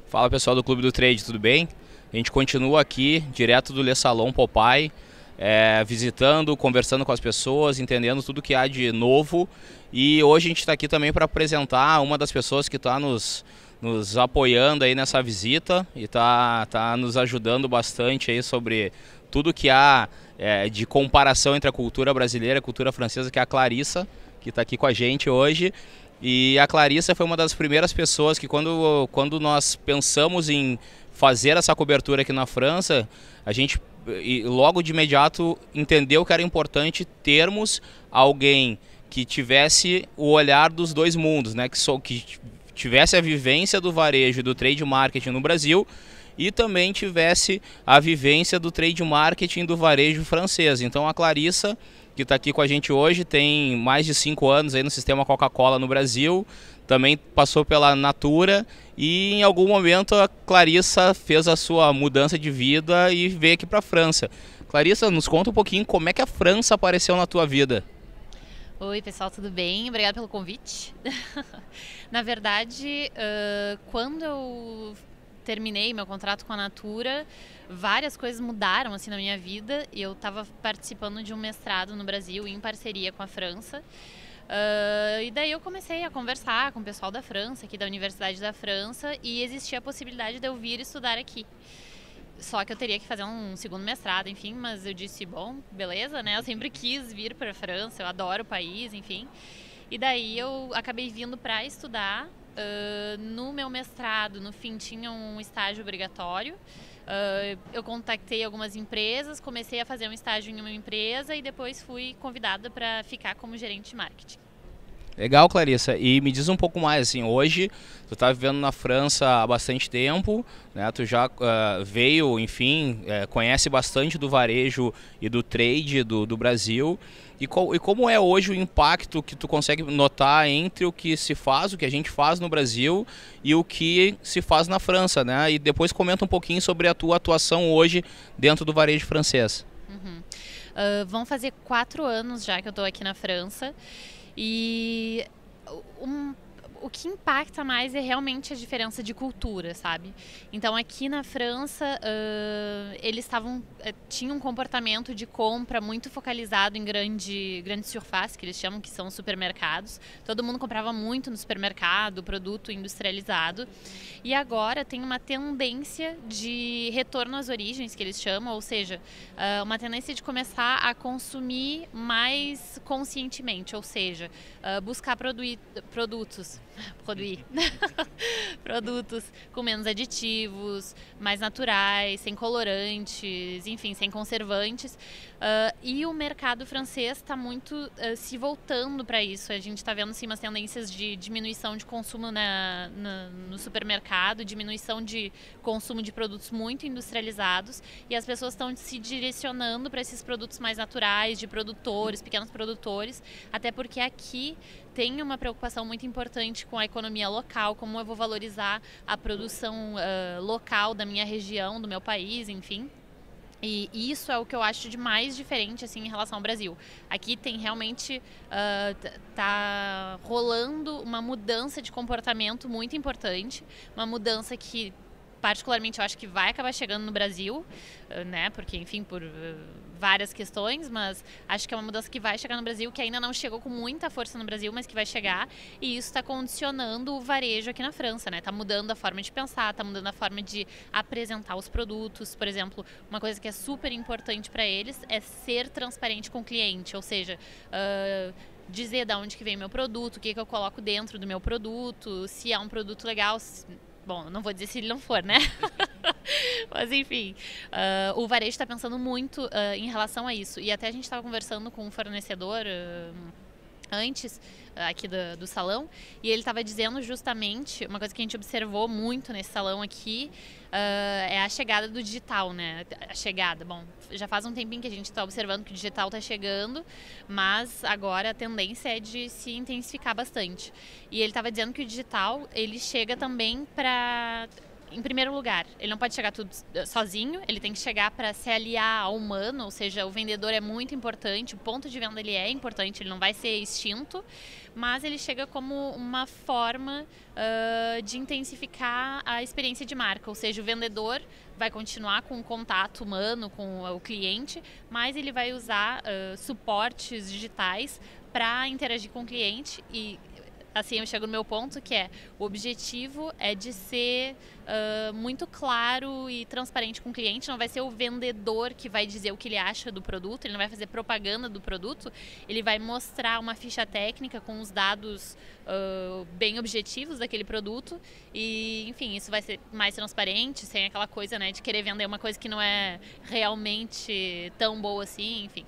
Fala pessoal do Clube do Trade, tudo bem? A gente continua aqui, direto do Le Salon Popeye, visitando, conversando com as pessoas, entendendo tudo que há de novo. E hoje a gente está aqui também para apresentar uma das pessoas que está nos apoiando aí nessa visita e tá nos ajudando bastante aí sobre tudo que há de comparação entre a cultura brasileira e a cultura francesa, que é a Clarissa, que está aqui com a gente hoje. E a Clarissa foi uma das primeiras pessoas que quando nós pensamos em fazer essa cobertura aqui na França, a gente logo de imediato entendeu que era importante termos alguém que tivesse o olhar dos dois mundos, né? Que tivesse a vivência do varejo e do trade marketing no Brasil e também tivesse a vivência do trade marketing do varejo francês. Então a Clarissa, que está aqui com a gente hoje, tem mais de 5 anos aí no sistema Coca-Cola no Brasil, também passou pela Natura e em algum momento a Clarissa fez a sua mudança de vida e veio aqui para a França. Clarissa, nos conta um pouquinho como é que a França apareceu na tua vida. Oi pessoal, tudo bem? Obrigada pelo convite. Na verdade, quando eu terminei meu contrato com a Natura, várias coisas mudaram assim na minha vida. Eu estava participando de um mestrado no Brasil em parceria com a França. E daí eu comecei a conversar com o pessoal da França, aqui da Universidade da França, e existia a possibilidade de eu vir estudar aqui. Só que eu teria que fazer um segundo mestrado, enfim, mas eu disse, bom, beleza, né? Eu sempre quis vir para a França, eu adoro o país, enfim. E daí eu acabei vindo para estudar. No meu mestrado, no fim, tinha um estágio obrigatório. Eu contactei algumas empresas, comecei a fazer um estágio em uma empresa e depois fui convidada para ficar como gerente de marketing. Legal, Clarissa. E me diz um pouco mais, assim, hoje tu tá vivendo na França há bastante tempo, né? Tu já veio, enfim, conhece bastante do varejo e do trade do Brasil. E como é hoje o impacto que tu consegue notar entre o que se faz, o que a gente faz no Brasil e o que se faz na França, né? E depois comenta um pouquinho sobre a tua atuação hoje dentro do varejo francês. Uhum. Vão fazer 4 anos já que eu estou aqui na França. E o que impacta mais é realmente a diferença de cultura, sabe? Então aqui na França eles tinham um comportamento de compra muito focalizado em grande surface, que eles chamam, que são supermercados. Todo mundo comprava muito no supermercado, produto industrializado. E agora tem uma tendência de retorno às origens, que eles chamam, ou seja, uma tendência de começar a consumir mais conscientemente, ou seja, buscar produtos com menos aditivos, mais naturais, sem colorantes, enfim, sem conservantes. E o mercado francês está muito se voltando para isso. A gente está vendo sim, umas tendências de diminuição de consumo no supermercado, diminuição de consumo de produtos muito industrializados, e as pessoas estão se direcionando para esses produtos mais naturais, de produtores, pequenos produtores, até porque aqui tem uma preocupação muito importante com a economia local, como eu vou valorizar a produção local da minha região, do meu país, enfim. E isso é o que eu acho de mais diferente assim, em relação ao Brasil. Aqui tem realmente, tá rolando uma mudança de comportamento muito importante, uma mudança que particularmente eu acho que vai acabar chegando no Brasil, né? Porque, enfim, por várias questões, mas acho que é uma mudança que vai chegar no Brasil, que ainda não chegou com muita força no Brasil, mas que vai chegar, e isso está condicionando o varejo aqui na França, né? Tá mudando a forma de pensar, tá mudando a forma de apresentar os produtos. Por exemplo, uma coisa que é super importante para eles é ser transparente com o cliente, ou seja, dizer de onde que vem meu produto, o que eu coloco dentro do meu produto, se é um produto legal. Bom, não vou dizer se ele não for, né? Mas enfim, o varejo está pensando muito em relação a isso. E até a gente estava conversando com um fornecedor antes, aqui do salão, e ele estava dizendo justamente, uma coisa que a gente observou muito nesse salão aqui, é a chegada do digital, né? A chegada, bom, já faz um tempinho que a gente está observando que o digital está chegando, mas agora a tendência é de se intensificar bastante. E ele estava dizendo que o digital, ele chega também para em primeiro lugar, ele não pode chegar tudo sozinho, ele tem que chegar para se aliar ao humano, ou seja, o vendedor é muito importante, o ponto de venda ele é importante, ele não vai ser extinto, mas ele chega como uma forma de intensificar a experiência de marca, ou seja, o vendedor vai continuar com o contato humano com o cliente, mas ele vai usar suportes digitais para interagir com o cliente e assim eu chego no meu ponto, que é o objetivo é de ser muito claro e transparente com o cliente, não vai ser o vendedor que vai dizer o que ele acha do produto, ele não vai fazer propaganda do produto, ele vai mostrar uma ficha técnica com os dados bem objetivos daquele produto e, enfim, isso vai ser mais transparente, sem aquela coisa, né, de querer vender uma coisa que não é realmente tão boa assim, enfim.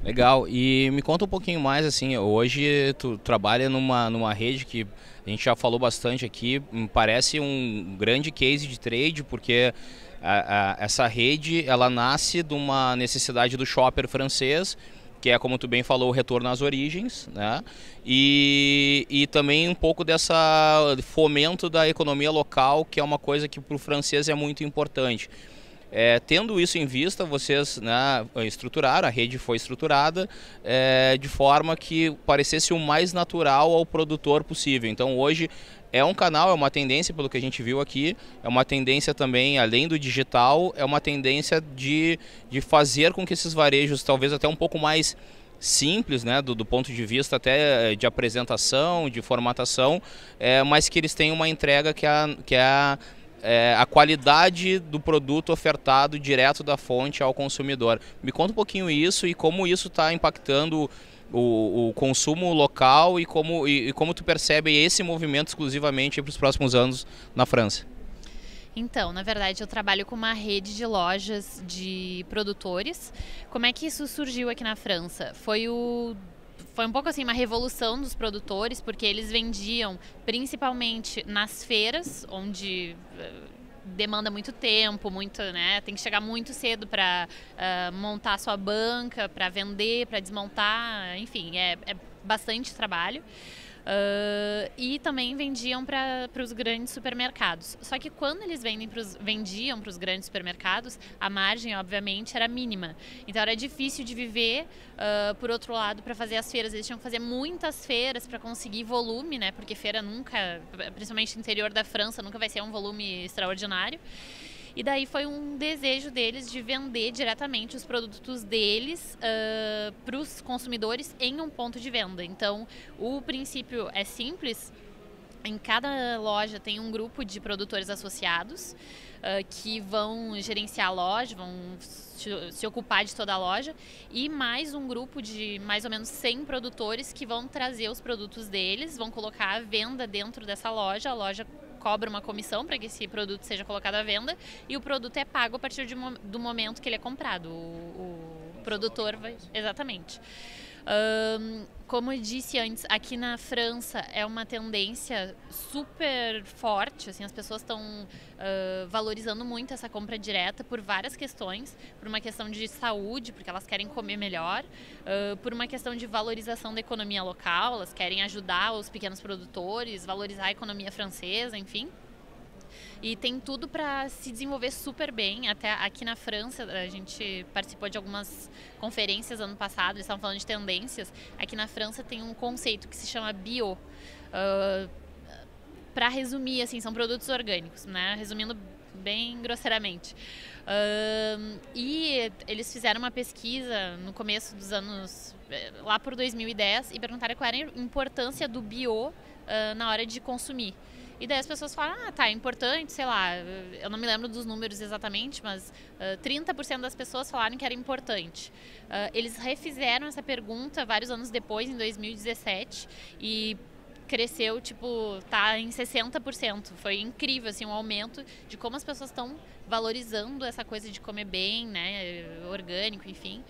Legal, e me conta um pouquinho mais, assim, hoje tu trabalha numa rede que a gente já falou bastante aqui, parece um grande case de trade, porque essa rede, ela nasce de uma necessidade do shopper francês, que é, como tu bem falou, o retorno às origens, né? E também um pouco dessa fomento da economia local, que é uma coisa que para o francês é muito importante. Tendo isso em vista, vocês, né, estruturaram, a rede foi estruturada de forma que parecesse o mais natural ao produtor possível. Então hoje é um canal, é uma tendência, pelo que a gente viu aqui, é uma tendência também, além do digital, é uma tendência de fazer com que esses varejos, talvez até um pouco mais simples, né, do ponto de vista até de apresentação, de formatação, mas que eles tenham uma entrega que é a qualidade do produto ofertado direto da fonte ao consumidor. Me conta um pouquinho isso e como isso está impactando o consumo local e como tu percebe esse movimento exclusivamente para os próximos anos na França. Então, na verdade, eu trabalho com uma rede de lojas de produtores. Como é que isso surgiu aqui na França? Foi um pouco assim uma revolução dos produtores, porque eles vendiam principalmente nas feiras, onde demanda muito tempo, né? Tem que chegar muito cedo para montar sua banca, para vender, para desmontar, enfim, é bastante trabalho. E também vendiam para os grandes supermercados. Só que quando eles vendiam para os grandes supermercados, a margem, obviamente, era mínima. Então era difícil de viver. Por outro lado, para fazer as feiras, eles tinham que fazer muitas feiras para conseguir volume, né? Porque feira nunca, principalmente no interior da França, nunca vai ser um volume extraordinário. E daí foi um desejo deles de vender diretamente os produtos deles para os consumidores em um ponto de venda. Então, o princípio é simples. Em cada loja tem um grupo de produtores associados que vão gerenciar a loja, vão se ocupar de toda a loja, e mais um grupo de mais ou menos 100 produtores que vão trazer os produtos deles, vão colocar a venda dentro dessa loja, a loja cobra uma comissão para que esse produto seja colocado à venda e o produto é pago a partir do momento que ele é comprado. O produtor vai... Exatamente. Como eu disse antes, aqui na França é uma tendência super forte, assim, as pessoas estão valorizando muito essa compra direta por várias questões, por uma questão de saúde, porque elas querem comer melhor, por uma questão de valorização da economia local, elas querem ajudar os pequenos produtores, valorizar a economia francesa, enfim. E tem tudo para se desenvolver super bem. Até aqui na França, a gente participou de algumas conferências ano passado, eles estavam falando de tendências. Aqui na França tem um conceito que se chama bio. Para resumir, assim, são produtos orgânicos, né? Resumindo bem grosseiramente. E eles fizeram uma pesquisa no começo dos anos, lá por 2010, e perguntaram qual era a importância do bio na hora de consumir. E daí as pessoas falam, tá, é importante, sei lá, eu não me lembro dos números exatamente, mas 30% das pessoas falaram que era importante. Eles refizeram essa pergunta vários anos depois, em 2017, e cresceu, tipo, tá em 60%. Foi incrível, assim, um aumento de como as pessoas estão valorizando essa coisa de comer bem, né, orgânico, enfim.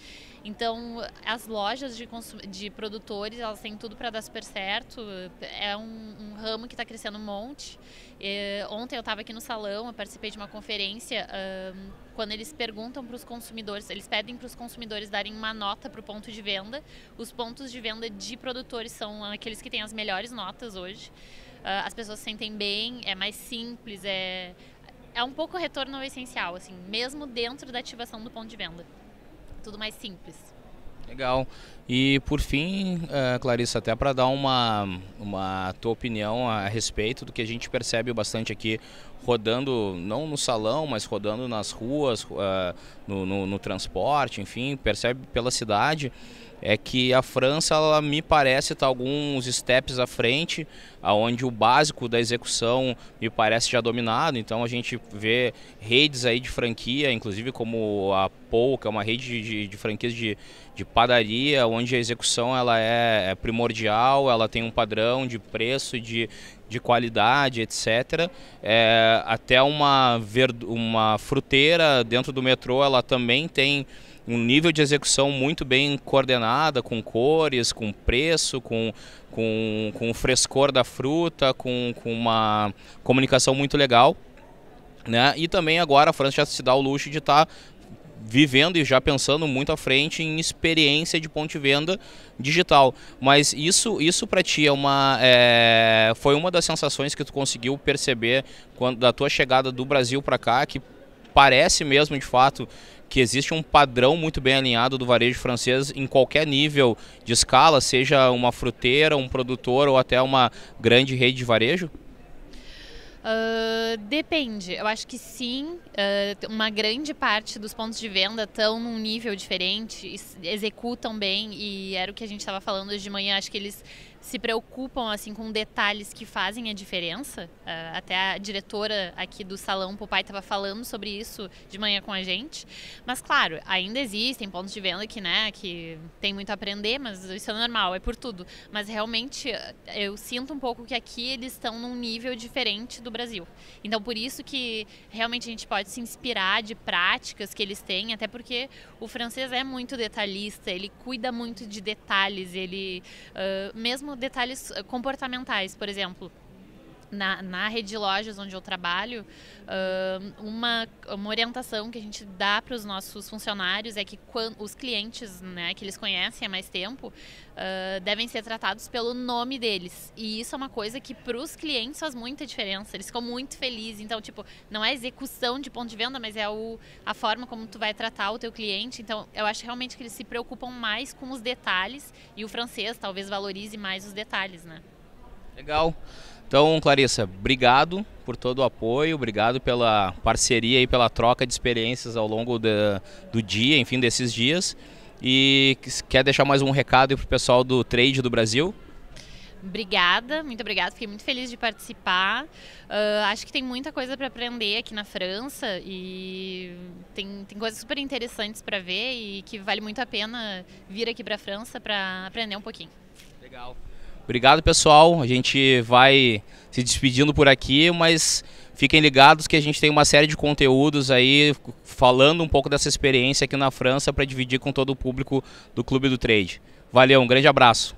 Então, as lojas de produtores, elas têm tudo para dar super certo. É um ramo que está crescendo um monte. Ontem eu estava aqui no salão, eu participei de uma conferência, quando eles perguntam para os consumidores, eles pedem para os consumidores darem uma nota para o ponto de venda. Os pontos de venda de produtores são aqueles que têm as melhores notas hoje. As pessoas se sentem bem, é mais simples, é um pouco retorno ao essencial, assim, mesmo dentro da ativação do ponto de venda. Tudo mais simples. Legal. E por fim, Clarissa, até para dar uma tua opinião a respeito do que a gente percebe bastante aqui, rodando, não no salão, mas rodando nas ruas, no transporte, enfim, percebe pela cidade, é que a França, ela me parece estar alguns steps à frente, onde o básico da execução me parece já dominado. Então a gente vê redes aí de franquia, inclusive como a Pou, que é uma rede de franquias de padaria, onde a execução ela é primordial, ela tem um padrão de preço e de qualidade, etc. Até uma fruteira dentro do metrô, ela também tem um nível de execução muito bem coordenada, com cores, com preço, com o frescor da fruta, com uma comunicação muito legal, né? E também agora a França já se dá o luxo de estar vivendo e já pensando muito à frente em experiência de ponto de venda digital. Mas isso para ti foi uma das sensações que tu conseguiu perceber da tua chegada do Brasil para cá, que parece mesmo de fato que existe um padrão muito bem alinhado do varejo francês em qualquer nível de escala, seja uma fruteira, um produtor ou até uma grande rede de varejo? Depende, eu acho que sim, uma grande parte dos pontos de venda estão num nível diferente, executam bem, e era o que a gente estava falando hoje de manhã, acho que eles se preocupam assim com detalhes que fazem a diferença. Até a diretora aqui do Salão Popeye estava falando sobre isso de manhã com a gente. Mas claro, ainda existem pontos de venda que tem muito a aprender, mas isso é normal, é por tudo. Mas realmente eu sinto um pouco que aqui eles estão num nível diferente do Brasil. Então por isso que realmente a gente pode se inspirar de práticas que eles têm, até porque o francês é muito detalhista, ele cuida muito de detalhes, ele mesmo detalhes comportamentais, por exemplo. Na rede de lojas onde eu trabalho, uma orientação que a gente dá para os nossos funcionários é que os clientes, né, que eles conhecem há mais tempo, devem ser tratados pelo nome deles. E isso é uma coisa que para os clientes faz muita diferença. Eles ficam muito felizes. Então, tipo, não é execução de ponto de venda, mas é a forma como tu vai tratar o teu cliente. Então, eu acho realmente que eles se preocupam mais com os detalhes, e o francês talvez valorize mais os detalhes, né? Legal. Então, Clarissa, obrigado por todo o apoio, obrigado pela parceria e pela troca de experiências ao longo do dia, enfim, desses dias. E quer deixar mais um recado para o pessoal do Trade do Brasil? Obrigada, muito obrigada, fiquei muito feliz de participar. Acho que tem muita coisa para aprender aqui na França e tem coisas super interessantes para ver e que vale muito a pena vir aqui para a França para aprender um pouquinho. Legal. Obrigado, pessoal. A gente vai se despedindo por aqui, mas fiquem ligados que a gente tem uma série de conteúdos aí falando um pouco dessa experiência aqui na França para dividir com todo o público do Clube do Trade. Valeu, um grande abraço.